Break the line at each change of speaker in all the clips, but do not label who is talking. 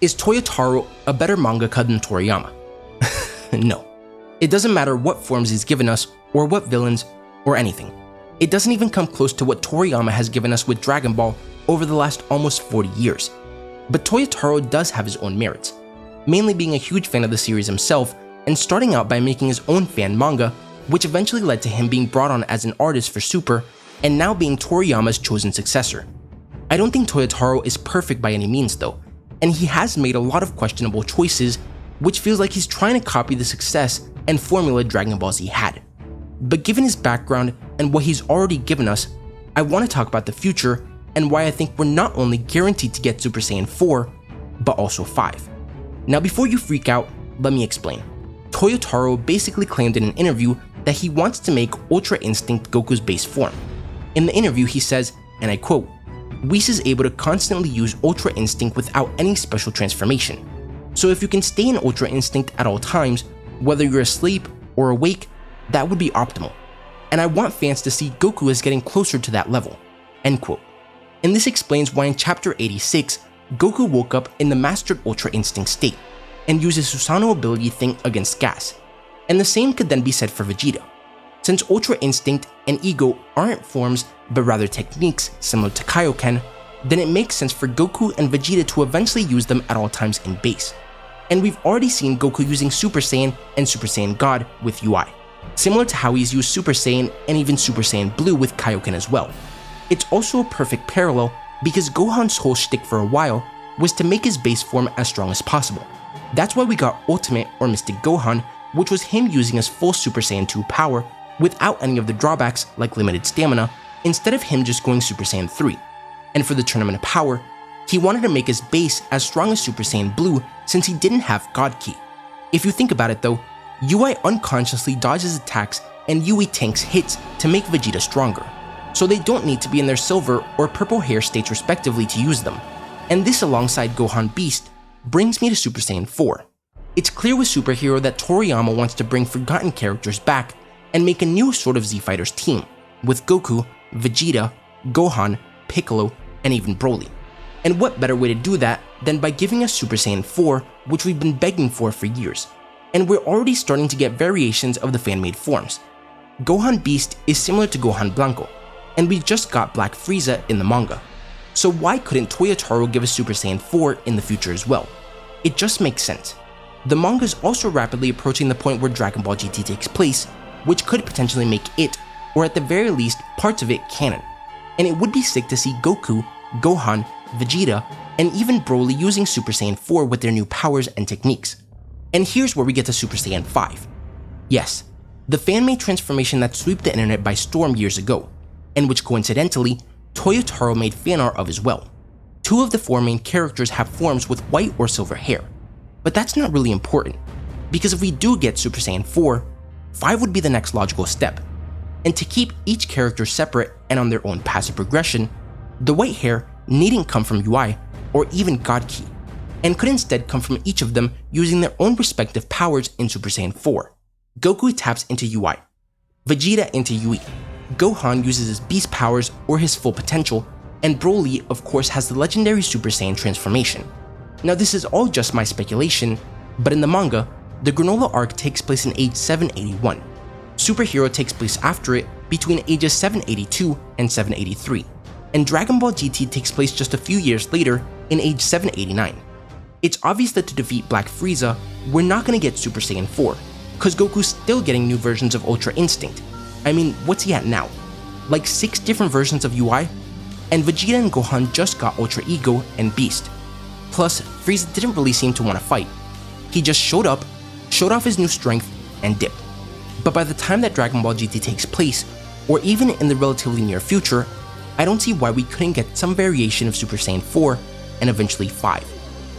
Is Toyotaro a better mangaka than Toriyama? No. It doesn't matter what forms he's given us, or what villains, or anything. It doesn't even come close to what Toriyama has given us with Dragon Ball over the last almost 40 years. But Toyotaro does have his own merits, mainly being a huge fan of the series himself and starting out by making his own fan manga, which eventually led to him being brought on as an artist for Super and now being Toriyama's chosen successor. I don't think Toyotaro is perfect by any means though, and he has made a lot of questionable choices, which feels like he's trying to copy the success and formula Dragon Ball Z had. But given his background and what he's already given us, I want to talk about the future and why I think we're not only guaranteed to get Super Saiyan 4, but also 5. Now before you freak out, let me explain. Toyotaro basically claimed in an interview that he wants to make Ultra Instinct Goku's base form. In the interview he says, and I quote, "Whis is able to constantly use Ultra Instinct without any special transformation. So if you can stay in Ultra Instinct at all times, whether you're asleep or awake, that would be optimal. And I want fans to see Goku as getting closer to that level." End quote. And this explains why in chapter 86, Goku woke up in the mastered Ultra Instinct state and used his Susanoo ability thing against Gas. And the same could then be said for Vegeta. Since Ultra Instinct and Ego aren't forms but rather techniques similar to Kaioken, then it makes sense for Goku and Vegeta to eventually use them at all times in base. And we've already seen Goku using Super Saiyan and Super Saiyan God with UI, similar to how he's used Super Saiyan and even Super Saiyan Blue with Kaioken as well. It's also a perfect parallel because Gohan's whole shtick for a while was to make his base form as strong as possible. That's why we got Ultimate or Mystic Gohan, which was him using his full Super Saiyan 2 power without any of the drawbacks like limited stamina, instead of him just going Super Saiyan 3. And for the Tournament of Power, he wanted to make his base as strong as Super Saiyan Blue since he didn't have God Ki. If you think about it though, UI unconsciously dodges attacks and Yui tanks hits to make Vegeta stronger, so they don't need to be in their silver or purple hair states respectively to use them. And this alongside Gohan Beast brings me to Super Saiyan 4. It's clear with Superhero that Toriyama wants to bring forgotten characters back and make a new sort of Z Fighters team, with Goku, Vegeta, Gohan, Piccolo, and even Broly. And what better way to do that than by giving us Super Saiyan 4, which we've been begging for years. And we're already starting to get variations of the fan-made forms. Gohan Beast is similar to Gohan Blanco, and we just got Black Frieza in the manga. So why couldn't Toyotaro give us Super Saiyan 4 in the future as well? It just makes sense. The manga is also rapidly approaching the point where Dragon Ball GT takes place, which could potentially make it, or at the very least parts of it, canon. And it would be sick to see Goku, Gohan, Vegeta, and even Broly using Super Saiyan 4 with their new powers and techniques. And here's where we get to Super Saiyan 5. Yes, the fan-made transformation that swept the internet by storm years ago, and which coincidentally, Toyotaro made fan art of as well. 2 of the 4 main characters have forms with white or silver hair. But that's not really important, because if we do get Super Saiyan 4, 5 would be the next logical step. And to keep each character separate and on their own passive progression, the white hair needn't come from UI or even God Ki, and could instead come from each of them using their own respective powers in Super Saiyan 4. Goku taps into UI, Vegeta into Yui, Gohan uses his beast powers or his full potential, and Broly of course has the legendary Super Saiyan transformation. Now this is all just my speculation, but in the manga, the Granola arc takes place in age 781. Superhero takes place after it between ages 782 and 783, and Dragon Ball GT takes place just a few years later in age 789. It's obvious that to defeat Black Frieza, we're not going to get Super Saiyan 4, cause Goku's still getting new versions of Ultra Instinct. I mean, what's he at now? Like 6 different versions of UI? And Vegeta and Gohan just got Ultra Ego and Beast. Plus, Frieza didn't really seem to want to fight. He just showed up, showed off his new strength, and dipped. But by the time that Dragon Ball GT takes place, or even in the relatively near future, I don't see why we couldn't get some variation of Super Saiyan 4 and eventually 5.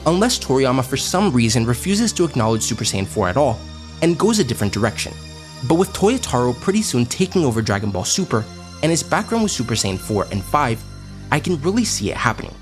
Unless Toriyama for some reason refuses to acknowledge Super Saiyan 4 at all and goes a different direction. But with Toyotaro pretty soon taking over Dragon Ball Super and his background with Super Saiyan 4 and 5, I can really see it happening.